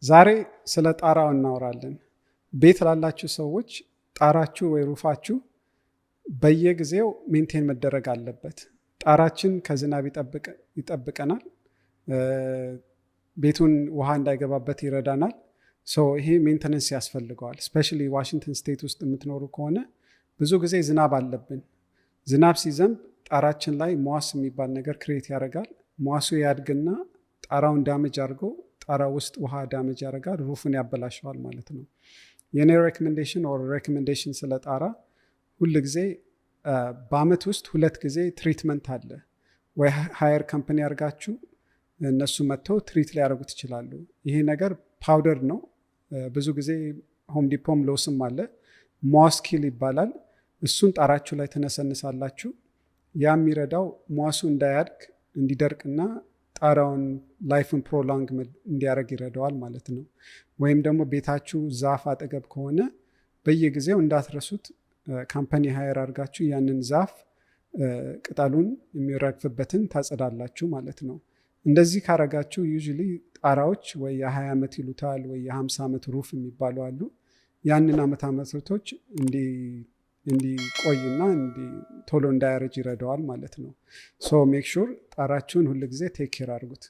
ዛሬ ስለ ጣራው እናወራለን። ቤት ላላችሁ ሰዎች ጣራችሁ ወይ ሩፋችሁ በየጊዜው ሜንቴን መደረግ አለበት። ጣራችን ከዝናብ ይጠብቀናል፣ ቤቱን ውሃ እንዳይገባበት ይረዳናል። ይሄ ሜንቴነንስ ያስፈልገዋል። ስፔሻሊ ዋሽንግተን ስቴት ውስጥ የምትኖሩ ከሆነ ብዙ ጊዜ ዝናብ አለብን። ዝናብ ሲዘንብ ጣራችን ላይ ሟስ የሚባል ነገር ክሬት ያደርጋል። ሟሱ ያድግና ጣራውን ዳሜጅ አድርጎ ጣራ ውስጥ ውሃ ዳሜጅ ያደርጋል፣ ሩፍን ያበላሸዋል ማለት ነው። የኔ ሬኮሜንዴሽን ስለ ጣራ ሁል ጊዜ በአመት ውስጥ 2 ጊዜ ትሪትመንት አለ። ወይ ሃየር ካምፓኒ አድርጋችሁ እነሱ መጥተው ትሪት ሊያደርጉት ይችላሉ። ይሄ ነገር ፓውደር ነው። ብዙ ጊዜ ሆም ዲፖም ሎስም አለ፣ ሟስኪል ይባላል። እሱን ጣራችሁ ላይ ተነሰንሳላችሁ። ያ የሚረዳው ሟሱ እንዳያድግ እንዲደርቅና ጣራውን ላይፍን ፕሮላንግ እንዲያደርግ ይረዳዋል ማለት ነው። ወይም ደግሞ ቤታችሁ ዛፍ አጠገብ ከሆነ በየጊዜው እንዳትረሱት ካምፓኒ ሃየር አድርጋችሁ ያንን ዛፍ ቅጠሉን የሚረግፍበትን ታጸዳላችሁ ማለት ነው። እንደዚህ ካረጋችሁ ዩዥሊ ጣራዎች ወይ የ20 ዓመት ይሉታል ወይ የ50 ዓመት ሩፍ የሚባሉ አሉ። ያንን ዓመቶች እንዲቆይና ቶሎ እንዳያረጅ ይረዳዋል ማለት ነው። ሜክ ሹር ጣራችሁን ሁል ጊዜ ቴክ ኬር አድርጉት።